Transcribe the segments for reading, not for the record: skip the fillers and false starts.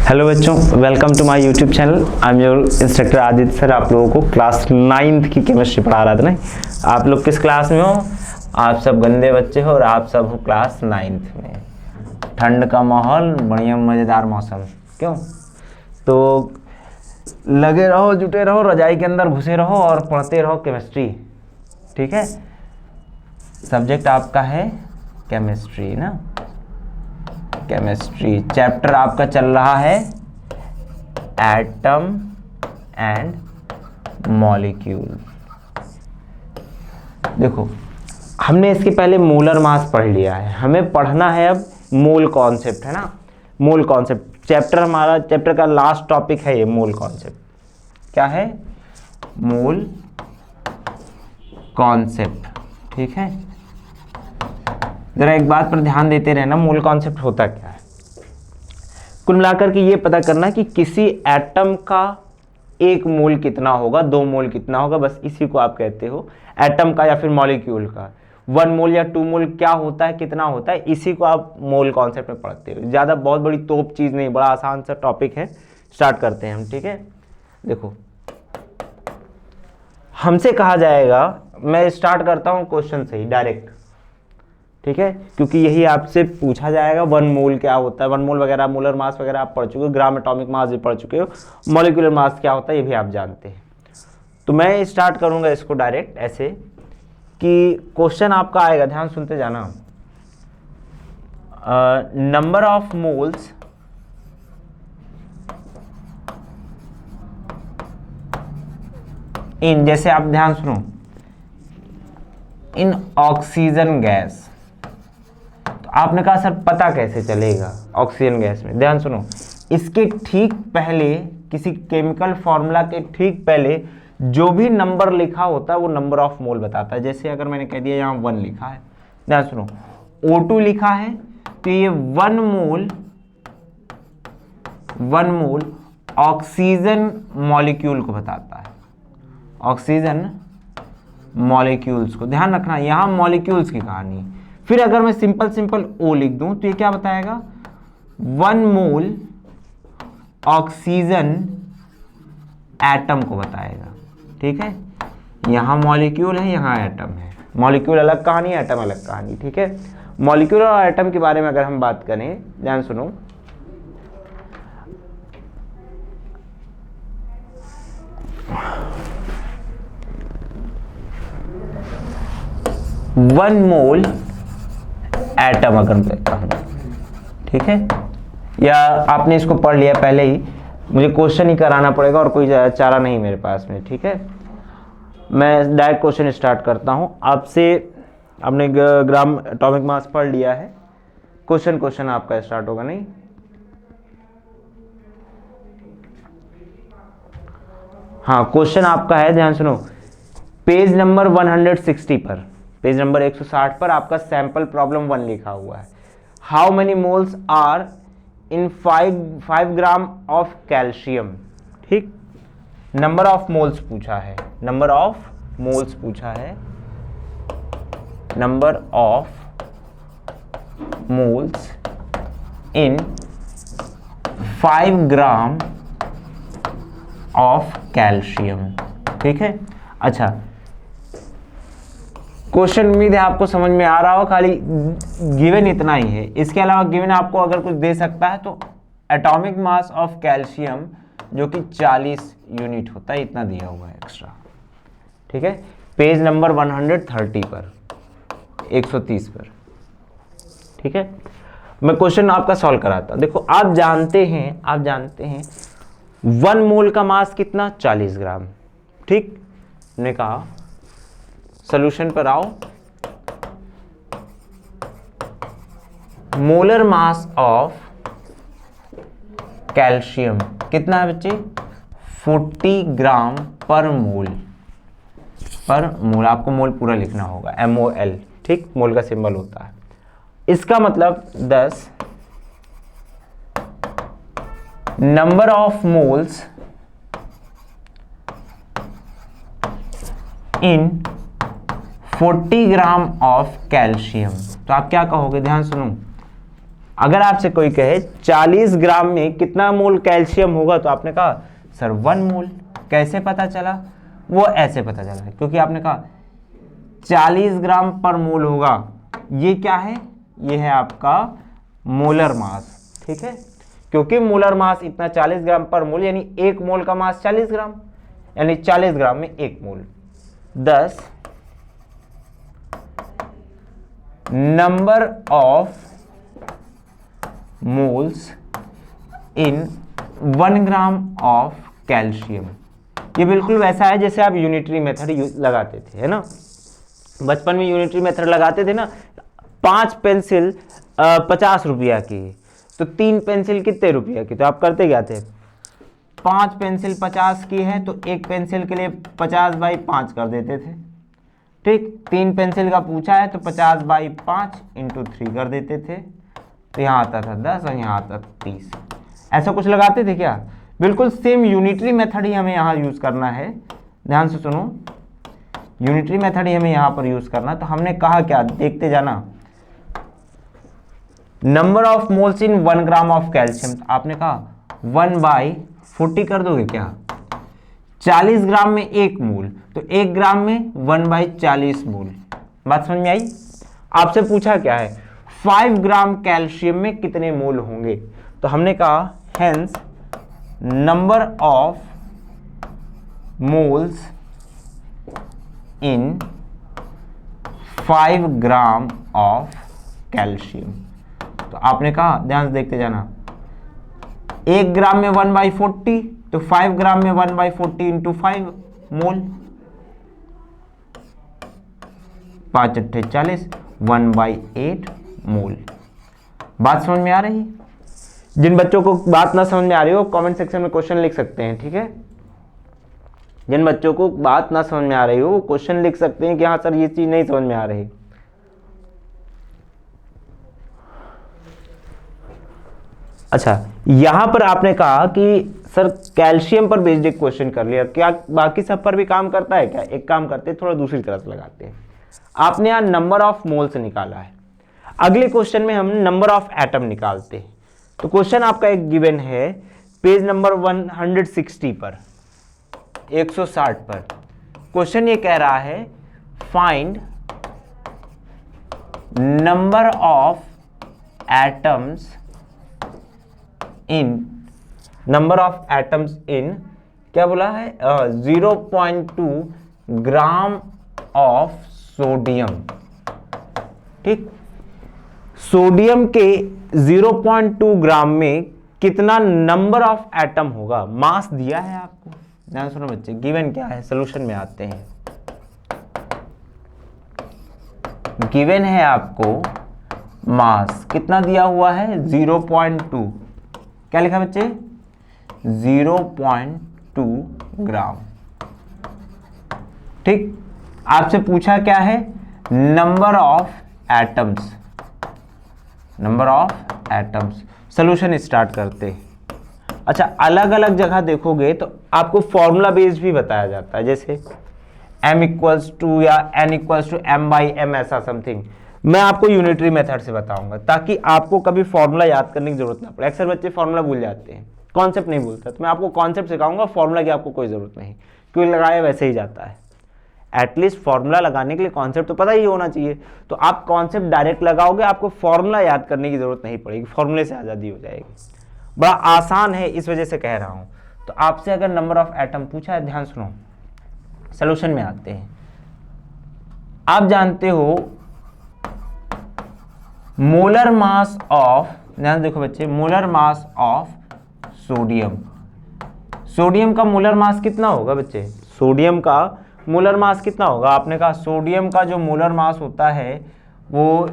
Hello बच्चों, welcome to my YouTube channel. I am your instructor Aditya sir. आप लोगों को क्लास 9th की केमिस्ट्री पढ़ा रहा था ना। आप लोग किस क्लास में हो? आप सब गंदे बच्चे हो और आप सब हो क्लास 9th में। ठंड का माहौल, बढ़िया मज़ेदार मौसम, क्यों? तो लगे रहो, जुटे रहो, रजाई के अंदर घुसे रहो और पढ़ते रहो केमिस्ट्री। ठीक है, सब्जेक्ट आपका है केमिस्ट्री ना। केमिस्ट्री चैप्टर आपका चल रहा है एटम एंड मॉलिक्यूल। देखो, हमने इसके पहले मोलर मास पढ़ लिया है, हमें पढ़ना है अब मोल कॉन्सेप्ट, है ना। मोल कॉन्सेप्ट चैप्टर, हमारा चैप्टर का लास्ट टॉपिक है ये मोल कॉन्सेप्ट। क्या है? Mole concept. ठीक है, जरा एक बात पर ध्यान देते रहना, मोल कॉन्सेप्ट होता क्या है। कुल मिलाकर के ये पता करना कि किसी एटम का एक मोल कितना होगा, दो मोल कितना होगा, बस इसी को आप कहते हो एटम का या फिर मॉलिक्यूल का। 1 मोल या 2 मोल क्या होता है, कितना होता है, इसी को आप मोल कॉन्सेप्ट में पढ़ते हो। ज़्यादा बहुत बड़ी तोप चीज़ नहीं, बड़ा आसान सा टॉपिक है। स्टार्ट करते हैं हम। ठीक है, देखो हमसे कहा जाएगा, मैं स्टार्ट करता हूँ क्वेश्चन से ही डायरेक्ट। ठीक है, क्योंकि यही आपसे पूछा जाएगा 1 मोल क्या होता है। 1 मोल वगैरह, मोलर मास वगैरह आप पढ़ चुके हो, ग्राम एटॉमिक मास भी पढ़ चुके हो, मॉलिक्यूलर मास क्या होता है ये भी आप जानते हैं। तो मैं स्टार्ट करूंगा इसको डायरेक्ट ऐसे कि क्वेश्चन आपका आएगा, ध्यान सुनते जाना। नंबर ऑफ मोल्स इन, जैसे आप ध्यान सुनो, इन ऑक्सीजन गैस। आपने कहा सर पता कैसे चलेगा ऑक्सीजन गैस में? ध्यान सुनो, इसके ठीक पहले, किसी केमिकल फॉर्मूला के ठीक पहले जो भी नंबर लिखा होता है वो नंबर ऑफ मोल बताता है। जैसे अगर मैंने कह दिया यहाँ 1 लिखा है, ध्यान सुनो, O2 लिखा है तो ये 1 मोल ऑक्सीजन मॉलिक्यूल को बताता है। ऑक्सीजन मॉलिक्यूल्स को ध्यान रखना, यहाँ मॉलिक्यूल्स की कहानी। फिर अगर मैं सिंपल O लिख दूं तो ये क्या बताएगा? 1 मोल ऑक्सीजन एटम को बताएगा। ठीक है, यहाँ मॉलिक्यूल है, यहाँ एटम है। मॉलिक्यूल अलग कहानी, एटम अलग कहानी। ठीक है, मॉलिक्यूल और एटम के बारे में अगर हम बात करें, ध्यान सुनो, वन मोल एटम अगर मैं कहूँ, ठीक है, या आपने इसको पढ़ लिया पहले ही, मुझे क्वेश्चन ही कराना पड़ेगा और कोई चारा नहीं मेरे पास में। ठीक है, मैं डायरेक्ट क्वेश्चन स्टार्ट करता हूँ आपसे। आपने ग्राम एटॉमिक मास पढ़ लिया है, क्वेश्चन आपका स्टार्ट होगा। नहीं, हाँ, क्वेश्चन आपका है, ध्यान सुनो, पेज नंबर 160 पर, पेज नंबर 160 पर आपका सैंपल प्रॉब्लम 1 लिखा हुआ है। How many moles are in 5 gram of calcium. ठीक, नंबर ऑफ मोल्स पूछा है, नंबर ऑफ मोल्स पूछा है, number of moles in 5 gram of calcium. ठीक है, अच्छा, क्वेश्चन उम्मीद है आपको समझ में आ रहा हो, खाली गिवन इतना ही है। इसके अलावा गिवन आपको अगर कुछ दे सकता है तो एटॉमिक मास ऑफ कैल्शियम जो कि 40 यूनिट होता है, इतना दिया हुआ है एक्स्ट्रा। ठीक है, पेज नंबर 130 पर, 130 पर। ठीक है, मैं क्वेश्चन आपका सॉल्व कराता हूं। देखो, आप जानते हैं 1 मोल का मास कितना? 40 ग्राम। ठीक, ने कहा सॉल्यूशन पर आओ। मोलर मास ऑफ कैल्शियम कितना है बच्चे? 40 ग्राम पर मोल। आपको मोल पूरा लिखना होगा, MOL। ठीक, मोल का सिंबल होता है। इसका मतलब 10 number of moles in 40 gram of calcium. तो आप क्या कहोगे? ध्यान सुनो, अगर आपसे कोई कहे 40 ग्राम में कितना मोल कैल्शियम होगा तो आपने कहा सर 1 मोल। कैसे पता चला? वो ऐसे पता चला क्योंकि आपने कहा 40 ग्राम पर मोल होगा। ये क्या है? ये है आपका मोलर मास, ठीक है। क्योंकि मोलर मास इतना 40 ग्राम पर मोल, यानी 1 मोल का मास 40 ग्राम, यानी 40 ग्राम में 1 मोल। 10 number of moles in 1 gram of calcium. ये बिल्कुल वैसा है जैसे आप यूनिटरी मेथड लगाते थे, है ना। बचपन में यूनिटरी मेथड लगाते थे ना। 5 पेंसिल 50 रुपया की, तो 3 पेंसिल कितने रुपया की? तो आप करते क्या थे? 5 पेंसिल 50 की है तो 1 पेंसिल के लिए 50/5 कर देते थे, ठीक। 3 पेंसिल का पूछा है तो 50/5 × 3 कर देते थे। तो यहाँ आता था 10 और यहाँ आता 30। ऐसा कुछ लगाते थे क्या? बिल्कुल सेम यूनिटरी मेथड ही हमें यहाँ यूज करना है। ध्यान से सुनो, यूनिटरी मेथड ही हमें यहाँ पर यूज करना। तो हमने कहा क्या, देखते जाना। Number of moles in 1 gram of calcium, आपने कहा 1/40 कर दोगे क्या? 40 ग्राम में 1 मोल, तो 1 ग्राम में 1/40 मोल। बात समझ में आई? आपसे पूछा क्या है, 5 ग्राम कैल्शियम में कितने मोल होंगे? तो हमने कहा hence number of moles in 5 gram of calcium. तो आपने कहा, ध्यान से देखते जाना, 1 ग्राम में 1/40, तो 5 ग्राम में 1/40 × 5 मोल, 5 × 8 40, 1/8 मोल। बात समझ में आ रही? जिन बच्चों को बात ना समझ में आ रही हो कमेंट सेक्शन में क्वेश्चन लिख सकते हैं, ठीक है। जिन बच्चों को बात ना समझ में आ रही हो वो क्वेश्चन लिख सकते हैं कि हाँ सर ये चीज नहीं समझ में आ रही। अच्छा, यहां पर आपने कहा कि सर कैल्शियम पर बेस्ड एक क्वेश्चन कर लिया, क्या बाकी सब पर भी काम करता है क्या? एक काम करते हैं, थोड़ा दूसरी तरह से लगाते हैं। आपने यहां नंबर ऑफ मोल्स निकाला है, अगले क्वेश्चन में हम नंबर ऑफ एटम निकालते हैं। तो क्वेश्चन आपका एक गिवन है पेज नंबर 160 पर, 160 पर। क्वेश्चन ये कह रहा है find number of atoms in, number of atoms in क्या बोला है, 0.2 ग्राम ऑफ सोडियम, ठीक। सोडियम के 0.2 ग्राम में कितना नंबर ऑफ एटम होगा? मास दिया है आपको, ध्यान सुनो बच्चे, गिवन क्या है, सोल्यूशन में आते हैं। गिवन है आपको मास कितना दिया हुआ है, 0.2, क्या लिखा बच्चे, 0.2 ग्राम, ठीक। आपसे पूछा क्या है, number of atoms, number of atoms. Solution start करते। अच्छा, अलग अलग जगह देखोगे तो आपको फॉर्मूला बेस्ड भी बताया जाता है, जैसे m = या n = m/m, ऐसा समथिंग। मैं आपको यूनिटरी मेथड से बताऊंगा ताकि आपको कभी फॉर्मूला याद करने की जरूरत ना पड़े। अक्सर बच्चे फॉर्मूला भूल जाते हैं, कॉन्सेप्ट नहीं भूलता। तो मैं आपको कॉन्सेप्ट सिखाऊंगा, फॉर्मूला की आपको कोई जरूरत नहीं, क्यों लगाया वैसे ही जाता है। एटलीस्ट फॉर्मूला लगाने के लिए कॉन्सेप्ट तो पता ही होना चाहिए। तो आप कॉन्सेप्ट डायरेक्ट लगाओगे, आपको फॉर्मूला याद करने की जरूरत नहीं पड़ेगी, फॉर्मूले से आज़ादी हो जाएगी। बड़ा आसान है, इस वजह से कह रहा हूं। तो आपसे अगर नंबर ऑफ एटम पूछा है, ध्यान सुनो, सॉल्यूशन में आते हैं। आप जानते हो मोलर मास ऑफ, ध्यान देखो बच्चे, molar mass of sodium. Sodium का मोलर मास कितना होगा बच्चे? सोडियम का मोलर मास कितना होगा? आपने कहा सोडियम का जो मोलर मास होता है वो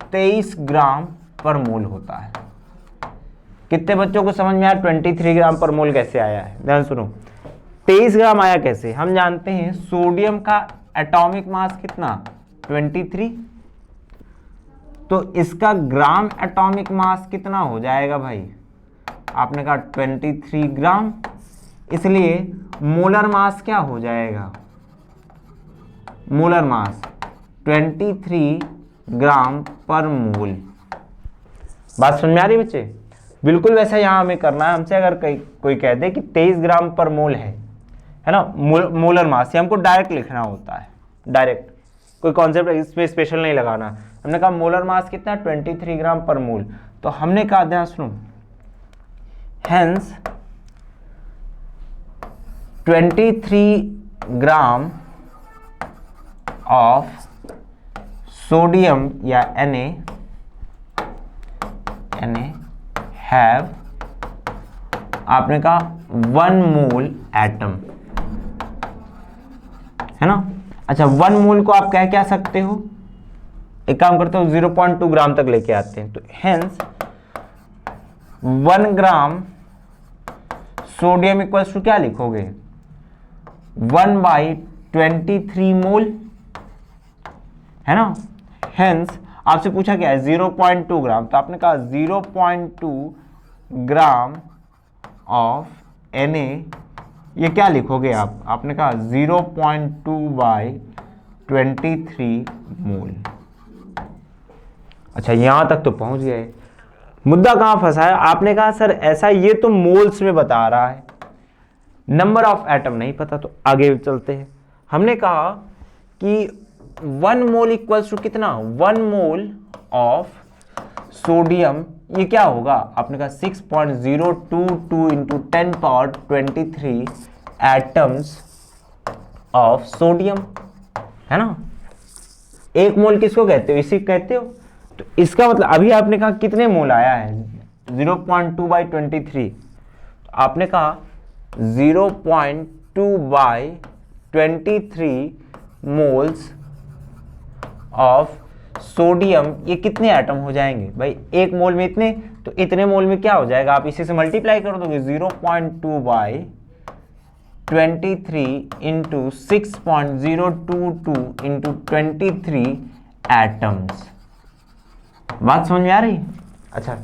23 ग्राम पर मोल होता है। कितने बच्चों को समझ में आया 23 ग्राम पर मोल कैसे आया है? ध्यान सुनो, 23 ग्राम आया कैसे? हम जानते हैं सोडियम का एटॉमिक मास कितना, 23, तो इसका ग्राम एटॉमिक मास कितना हो जाएगा भाई? आपने कहा 23 ग्राम, इसलिए मोलर मास क्या हो जाएगा? मोलर मास 23 ग्राम पर मोल। बात समझ में आ रही बच्चे? बिल्कुल वैसा यहाँ हमें करना है। हमसे अगर कोई कह दे कि 23 ग्राम पर मोल है ना, मोलर मास, ये हमको डायरेक्ट लिखना होता है, डायरेक्ट, कोई कॉन्सेप्ट इसमें स्पेशल नहीं लगाना। हमने कहा मोलर मास कितना, 23 ग्राम पर मोल, तो हमने कहा, ध्यान सुनो, हेंस 23 ग्राम ऑफ सोडियम या Na हैव, आपने कहा 1 मोल एटम, है ना। अच्छा, 1 मोल को आप कह सकते हो, एक काम करते हो 0.2 ग्राम तक लेके आते हैं, तो hence 1 gram sodium equals to क्या लिखोगे, 1/23 मोल, है ना। हेंस आपसे पूछा क्या है, 0.2 ग्राम, तो आपने कहा 0.2 ग्राम ऑफ Na, ये क्या लिखोगे आप, आपने कहा 0.2/23 मोल। अच्छा, यहां तक तो पहुंच गए। मुद्दा कहां फंसा है, आपने कहा सर ऐसा, ये तो मोल्स में बता रहा है, नंबर ऑफ एटम नहीं पता, तो आगे चलते हैं। हमने कहा कि 1 मोल इक्वल्स टू कितना, 1 मोल ऑफ सोडियम, ये क्या होगा, आपने कहा 6.022 इंटू 10⁻23 एटम्स ऑफ सोडियम, है ना। 1 मोल किसको कहते हो, इसी कहते हो। तो इसका मतलब अभी आपने कहा कितने मोल आया है, 0.2/23, तो आपने कहा 0.2/23 मोल्स ऑफ सोडियम, ये कितने एटम हो जाएंगे भाई, 1 मोल में इतने, तो इतने मोल में क्या हो जाएगा, आप इसी से मल्टीप्लाई कर दोगे, 0.2/23 इंटू 6.022 इंटू 23 एटम्स। बात समझ में आ रही? अच्छा,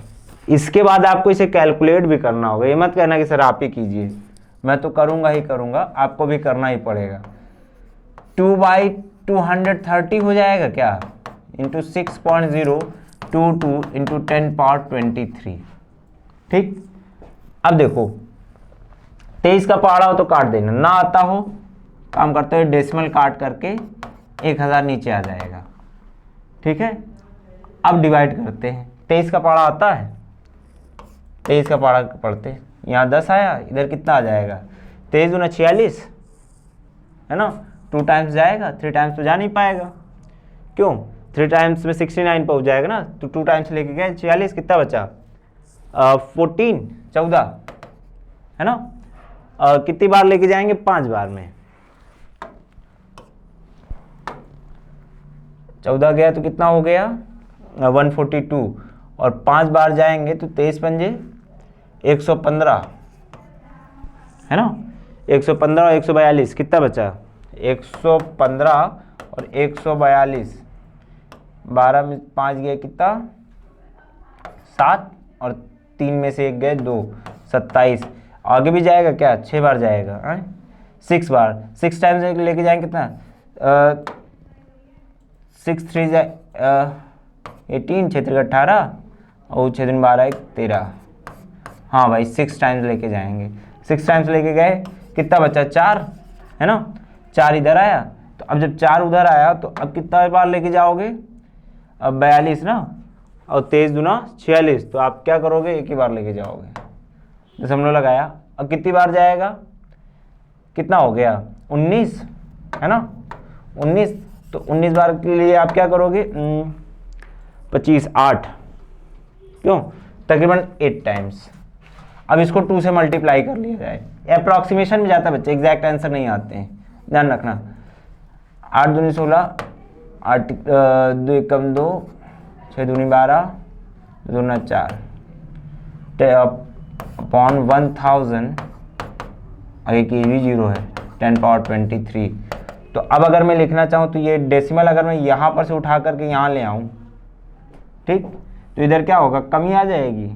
इसके बाद आपको इसे कैलकुलेट भी करना होगा, ये मत कहना कि सर आप ही कीजिए, मैं तो करूंगा ही करूंगा, आपको भी करना ही पड़ेगा। 2/230 हो जाएगा क्या, इंटू 6.022 इंटू 10⁻23, ठीक। अब देखो 23 का पहाड़ा हो तो काट देना, ना आता हो काम करते हुए डेसिमल काट करके 1000 नीचे आ जाएगा, ठीक है। अब डिवाइड करते हैं, 23 का पहाड़ा आता है, 23 का पहाड़ा पढ़ते हैं, यहाँ 10 आया, इधर कितना आ जाएगा, 23 दूना 46, है ना। 2 टाइम्स जाएगा, 3 टाइम्स तो जा नहीं पाएगा, क्यों, 3 टाइम्स में 69 पहुंच जाएगा ना, तो 2 टाइम्स लेके गए 46, कितना बचा 14 है ना। कितनी बार लेके जाएंगे, 5 बार में, 14 गया तो कितना हो गया 142, और 5 बार जाएंगे तो 23 पंजे 115, है ना। 115 और 142 कितना बचा, 115 और 142, 12 में 5 गए कितना 7, और 3 में से 1 गए 2, 27, आगे भी जाएगा क्या, 6 बार जाएगा, 6 बार, 6 टाइम्स लेके जाएंगे कितना, 6 3 18, 6 3 18, और 6 3 12 13, हाँ भाई 6 टाइम्स लेके जाएंगे, 6 टाइम्स लेके गए, कितना बचा 4, है ना। 4 इधर आया, तो अब जब 4 उधर आया तो अब कितना बार लेके जाओगे, अब 42 ना, और 23 दूना 46, तो आप क्या करोगे, एक ही बार लेके जाओगे, दशमलव लगाया। अब कितनी बार जाएगा, कितना हो गया 19, है ना 19, तो 19 बार के लिए आप क्या करोगे 25 8, क्यों, तकरीबन 8 टाइम्स। अब इसको 2 से मल्टीप्लाई कर लिया जाए, अप्रॉक्सीमेशन में जाता है बच्चे, एग्जैक्ट आंसर नहीं आते हैं, ध्यान रखना। 8 दूनी 16, 8 2 एकम 2, 6 दूनी 12, 2 दूना 4, अपॉन 1000, और एक ये भी 0 है, 10⁻23। तो अब अगर मैं लिखना चाहूँ तो ये डेसिमल अगर मैं यहाँ पर से उठा करके यहाँ ले आऊँ, ठीक, तो इधर क्या होगा, कमी आ जाएगी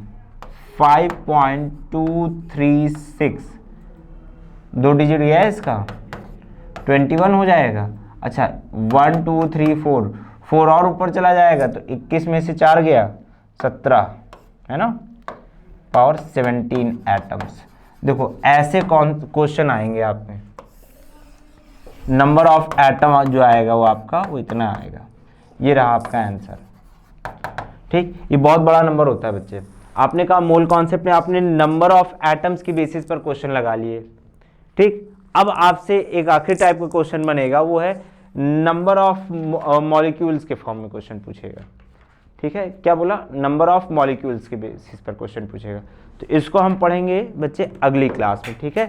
5.236, 2 डिजिट गया है इसका, 21 हो जाएगा। अच्छा 1 2 3 4 और ऊपर चला जाएगा तो 21 में से 4 गया 17, है ना, पावर 17 एटम्स। देखो ऐसे कौन क्वेश्चन आएंगे आप में, नंबर ऑफ एटम जो आएगा वो आपका वो इतना आएगा, ये रहा आपका आंसर। ठीक, ये बहुत बड़ा नंबर होता है बच्चे। आपने कहा मोल कॉन्सेप्ट में आपने नंबर ऑफ एटम्स की बेसिस पर क्वेश्चन लगा लिए। ठीक, अब आपसे एक आखिरी टाइप का क्वेश्चन बनेगा, वो है नंबर ऑफ मॉलिक्यूल्स के फॉर्म में क्वेश्चन पूछेगा। ठीक है, क्या बोला, नंबर ऑफ मॉलिक्यूल्स के बेसिस पर क्वेश्चन पूछेगा। तो इसको हम पढ़ेंगे बच्चे अगली क्लास में। ठीक है,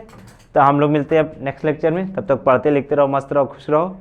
तो हम लोग मिलते हैं अब नेक्स्ट लेक्चर में, तब तक पढ़ते लिखते रहो, मस्त रहो, खुश रहो।